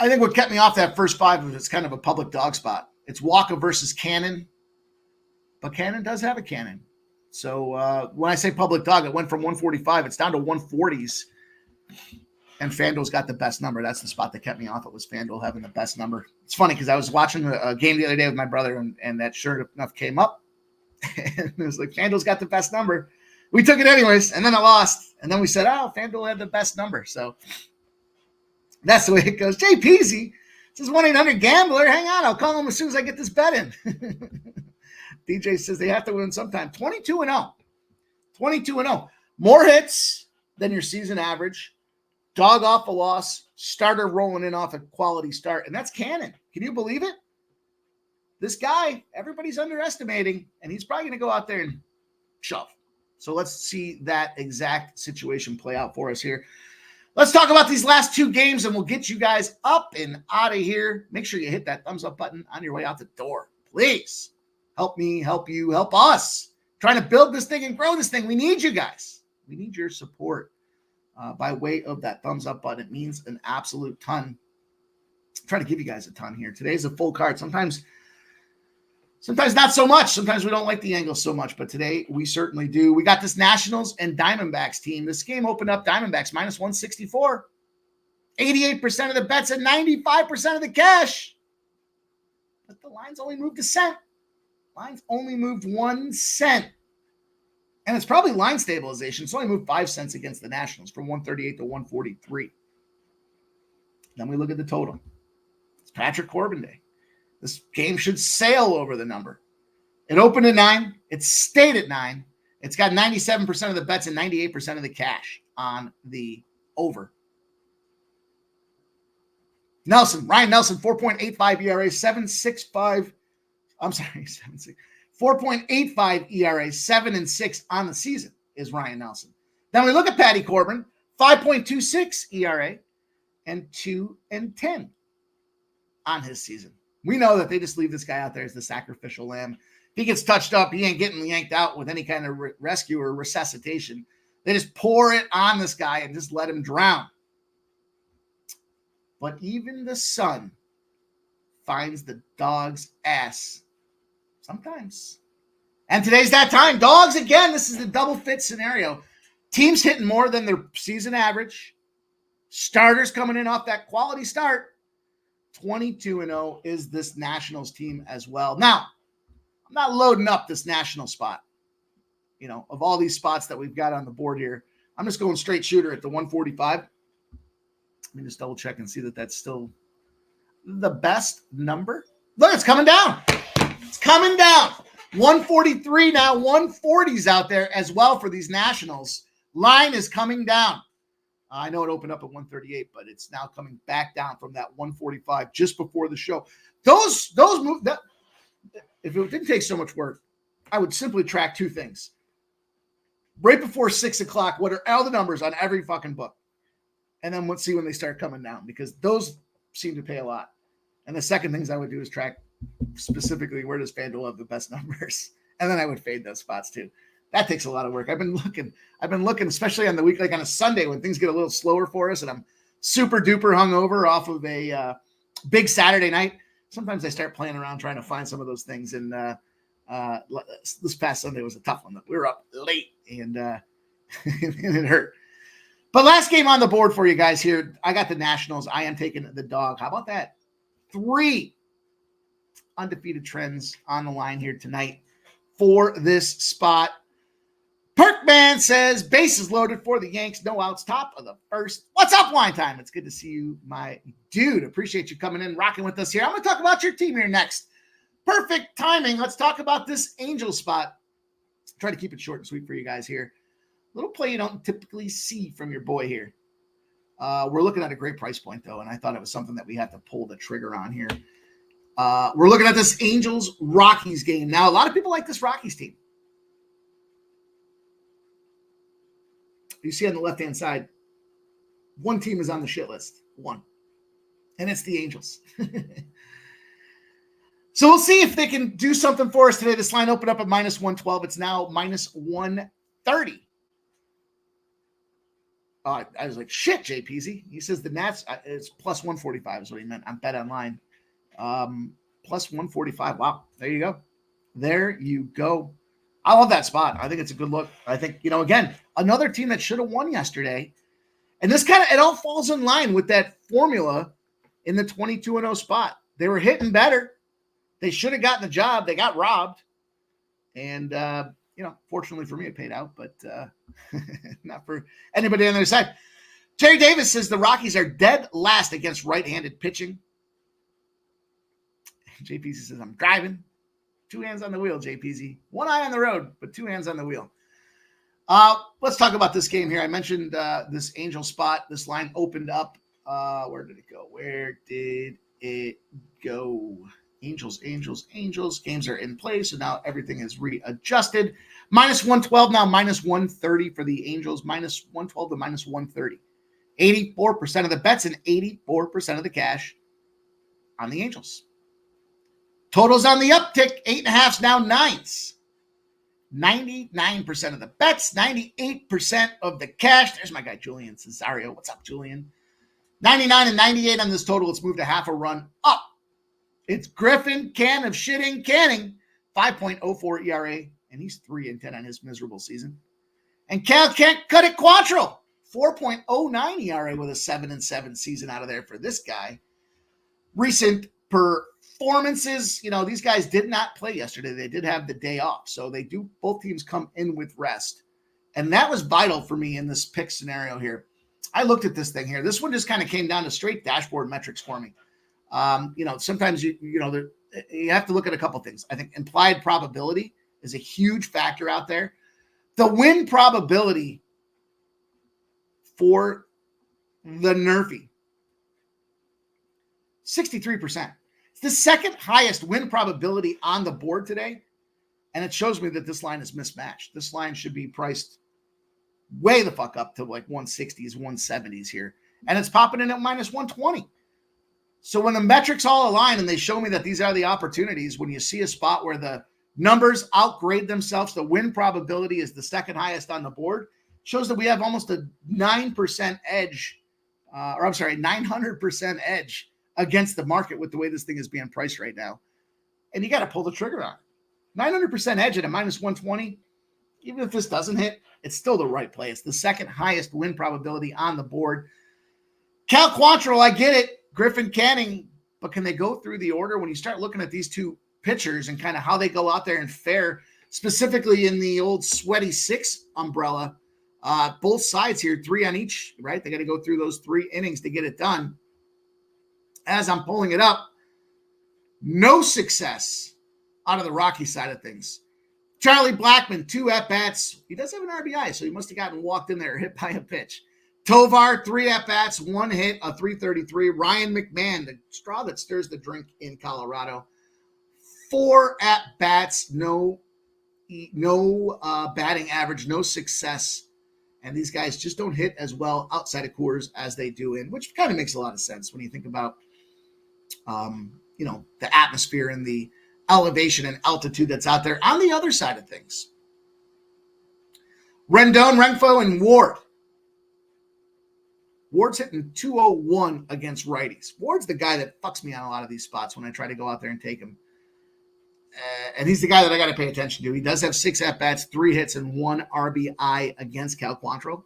Speaker 1: I think what kept me off that first 5 was it's kind of a public dog spot. It's Waka versus Cannon, but Cannon does have a cannon. So when I say public dog, it went from 145. It's down to 140s, and FanDuel's got the best number. That's the spot that kept me off. It was FanDuel having the best number. It's funny because I was watching a game the other day with my brother, and that sure enough came up. And it was like, FanDuel's got the best number. We took it anyways, and then I lost. And then we said, FanDuel had the best number. So that's the way it goes. Jay Peasy says 1-800-GAMBLER. Hang on, I'll call him as soon as I get this bet in. DJ says they have to win sometime. 22-0. 22-0. More hits than your season average. Dog off a loss. Starter rolling in off a quality start. And that's Cannon. Can you believe it? This guy, everybody's underestimating, and he's probably going to go out there and shove. So let's see that exact situation play out for us here. Let's talk about these last 2 games, and we'll get you guys up and out of here. Make sure you hit that thumbs up button on your way out the door. Please help me, help you, help us. Trying to build this thing and grow this thing. We need you guys. We need your support by way of that thumbs up button. It means an absolute ton. I'm trying to give you guys a ton here. Today's a full card. Sometimes not so much. Sometimes we don't like the angle so much, but today we certainly do. We got this Nationals and Diamondbacks team. This game opened up Diamondbacks minus 164. 88% of the bets and 95% of the cash. But the lines only moved a cent. Lines only moved 1 cent. And it's probably line stabilization. It's only moved 5 cents against the Nationals from 138 to 143. Then we look at the total. It's Patrick Corbin Day. This game should sail over the number. It opened at 9. It stayed at 9. It's got 97% of the bets and 98% of the cash on the over. Ryan Nelson, 4.85 ERA, 7.65. I'm sorry, 7.6. 4.85 ERA, 7-6 on the season is Ryan Nelson. Then we look at Patty Corbin, 5.26 ERA and 2-10 on his season. We know that they just leave this guy out there as the sacrificial lamb. If he gets touched up, he ain't getting yanked out with any kind of rescue or resuscitation. They just pour it on this guy and just let him drown. But even the sun finds the dog's ass sometimes. And today's that time. Dogs again. This is the double fit scenario. Teams hitting more than their season average. Starters coming in off that quality start. 22-0 is this Nationals team as well. Now, I'm not loading up this National spot. You know, of all these spots that we've got on the board here, I'm just going straight shooter at the 145. Let me just double check and see that that's still the best number. Look, it's coming down. It's coming down. 143 now. 140's out there as well for these Nationals. Line is coming down. I know it opened up at 138, but it's now coming back down from that 145 just before the show. Those move that if it didn't take so much work, I would simply track two things. Right before 6 o'clock, what are all the numbers on every fucking book? And then let's see when they start coming down, because those seem to pay a lot. And the second things I would do is track specifically where does FanDuel have the best numbers, and then I would fade those spots too. That takes a lot of work. I've been looking, especially on the week, like on a Sunday when things get a little slower for us, and I'm super duper hungover off of a big Saturday night. Sometimes I start playing around trying to find some of those things. And this past Sunday was a tough one. We were up late and it hurt. But last game on the board for you guys here, I got the Nationals. I am taking the dog. How about that? 3 undefeated trends on the line here tonight for this spot. Perkman says, bases loaded for the Yanks. No outs, top of the first. What's up, Wine Time? It's good to see you, my dude. Appreciate you coming in, rocking with us here. I'm going to talk about your team here next. Perfect timing. Let's talk about this Angel spot. Try to keep it short and sweet for you guys here. Little play you don't typically see from your boy here. We're looking at a great price point, though, and I thought it was something that we had to pull the trigger on here. We're looking at this Angels-Rockies game. Now, a lot of people like this Rockies team. You see on the left-hand side, one team is on the shit list. One. And it's the Angels. So we'll see if they can do something for us today. This line opened up at minus 112. It's now minus 130. I was like, shit, JPZ. He says the Nats, it's plus 145 is what he meant. I'm bet online. Plus 145. Wow. There you go. There you go. I love that spot. I think it's a good look. I think, again, another team that should have won yesterday. And this it all falls in line with that formula in the 22-0 spot. They were hitting better. They should have gotten the job. They got robbed. And, fortunately for me, it paid out, but not for anybody on the other side. Jerry Davis says the Rockies are dead last against right-handed pitching. JPZ says, I'm driving. 2 hands on the wheel, JPZ. 1 eye on the road, but 2 hands on the wheel. Let's talk about this game here. I mentioned this Angel spot. This line opened up. Where did it go? Where did it go? Angels. Games are in place, so now everything is readjusted. Minus 112 now, minus 130 for the Angels. Minus 112 to minus 130. 84% of the bets and 84% of the cash on the Angels. Totals on the uptick, 8.5s now 9s. 99% of the bets, 98% of the cash. There's my guy, Julian Cesario. What's up, Julian? 99 and 98 on this total. Let's move to half a run up. It's Griffin, can of shitting, canning, 5.04 ERA, and he's 3-10 on his miserable season. And Cal can't cut it Quattro, 4.09 ERA with a 7-7 season out of there for this guy. Recent performances, these guys did not play yesterday. They did have the day off. So both teams come in with rest. And that was vital for me in this pick scenario here. I looked at this thing here. This one just kind of came down to straight dashboard metrics for me. Sometimes you have to look at a couple things. I think implied probability is a huge factor out there. The win probability for the Nerfy, 63%. It's the second highest win probability on the board today. And it shows me that this line is mismatched. This line should be priced way the fuck up to like 160s, 170s here. And it's popping in at minus 120. So when the metrics all align and they show me that these are the opportunities, when you see a spot where the numbers outgrade themselves, the win probability is the second highest on the board, shows that we have almost a 9% edge, 900% edge against the market with the way this thing is being priced right now. And you got to pull the trigger on it. 900% edge at a minus 120. Even if this doesn't hit, it's still the right play. It's the second highest win probability on the board. Cal Quantrill, I get it. Griffin Canning, but can they go through the order when you start looking at these two pitchers and kind of how they go out there and fare, specifically in the old sweaty six umbrella? Both sides here, 3 on each, right? They got to go through those 3 innings to get it done. As I'm pulling it up, no success out of the Rocky side of things. Charlie Blackmon, 2 at-bats. He does have an RBI, so he must have gotten walked in there, hit by a pitch. Tovar, 3 at-bats, 1 hit, a 333. Ryan McMahon, the straw that stirs the drink in Colorado. 4 at-bats, no batting average, no success. And these guys just don't hit as well outside of Coors as they do in, which kind of makes a lot of sense when you think about, the atmosphere and the elevation and altitude that's out there on the other side of things. Rendon, Renfroe, and Ward. Ward's hitting 201 against righties. Ward's the guy that fucks me on a lot of these spots when I try to go out there and take him. And he's the guy that I got to pay attention to. He does have 6 at-bats, 3 hits, and 1 RBI against Cal Quantrill.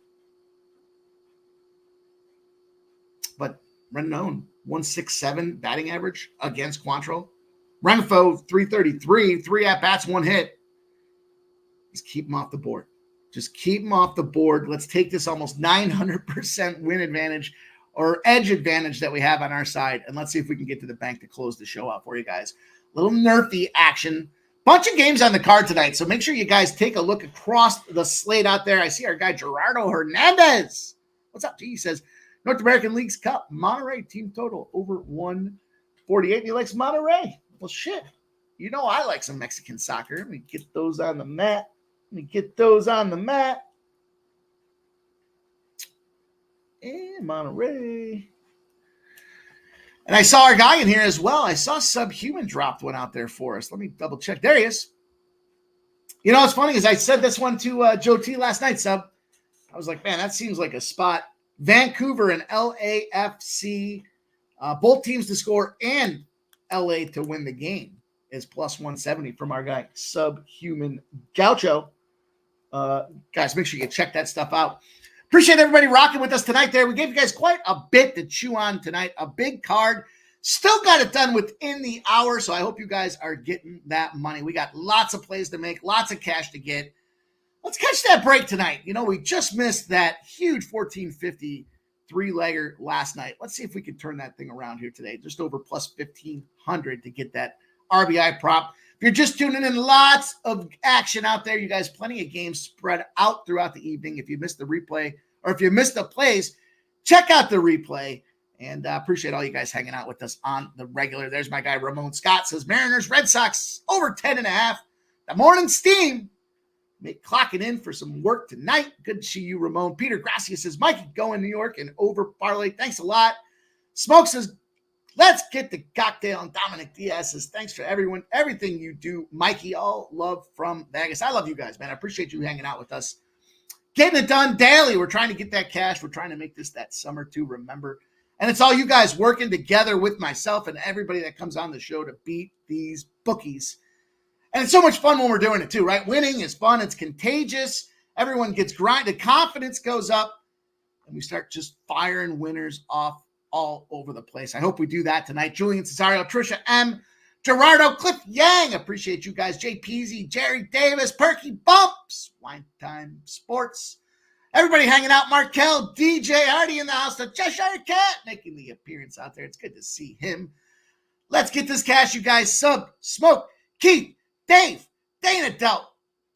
Speaker 1: But Rendon, 167 batting average against Quantrill. Renfroe, 333, 3 at-bats, 1 hit. Just keep him off the board. Just keep him off the board. Let's take this almost 900% win advantage or edge advantage that we have on our side, and let's see if we can get to the bank to close the show out for you guys. Little Nerfy action. Bunch of games on the card tonight, so make sure you guys take a look across the slate out there. I see our guy Gerardo Hernandez. What's up, G? He says, North American League's Cup, Monterey team total over 148. He likes Monterey. Well, shit. I like some Mexican soccer. Let me get those on the mat. And Monterey. And I saw our guy in here as well. I saw Subhuman dropped one out there for us. Let me double check. There he is. What's funny is I said this one to Joe T last night, Sub. I was like, man, that seems like a spot. Vancouver and LAFC, both teams to score and LA to win the game is plus 170 from our guy, Subhuman Gaucho. Guys, make sure you check that stuff out. Appreciate everybody rocking with us tonight there. We gave you guys quite a bit to chew on tonight. A big card. Still got it done within the hour, so I hope you guys are getting that money. We got lots of plays to make, lots of cash to get. Let's catch that break tonight. We just missed that huge 1450 3-legger last night. Let's see if we can turn that thing around here today. Just over plus 1,500 to get that RBI prop. If you're just tuning in, lots of action out there. You guys, plenty of games spread out throughout the evening. If you missed the replay or if you missed the plays, check out the replay. And appreciate all you guys hanging out with us on the regular. There's my guy, Ramon Scott, says Mariners, Red Sox, over 10.5. The morning steam. Clocking in for some work tonight. Good to see you, Ramon. Peter Gracia says, Mikey, going New York and over parlay. Thanks a lot. Smoke says, let's get the cocktail. And Dominic Diaz says, thanks for everything you do, Mikey. All love from Vegas. I love you guys, man. I appreciate you hanging out with us. Getting it done daily. We're trying to get that cash. We're trying to make this that summer to remember. And it's all you guys working together with myself and everybody that comes on the show to beat these bookies. And it's so much fun when we're doing it too, right? Winning is fun. It's contagious. Everyone gets grinded. Confidence goes up. And we start just firing winners off all over the place. I hope we do that tonight. Julian Cesario, Trisha M., Gerardo, Cliff Yang, appreciate you guys. Jay Peasy, Jerry Davis, Perky Bumps, Wine Time Sports. Everybody hanging out. Markel, DJ, Hardy in the house. The Cheshire Cat making the appearance out there. It's good to see him. Let's get this cash, you guys. Sub, Smoke, Keith, Dave, Dana Delt,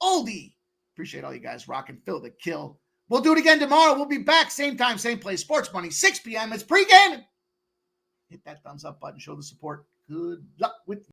Speaker 1: Oldie. Appreciate all you guys rocking. Phil the Kill. We'll do it again tomorrow. We'll be back. Same time, same place. Sports Money, 6 p.m. It's pregame. Hit that thumbs up button. Show the support. Good luck with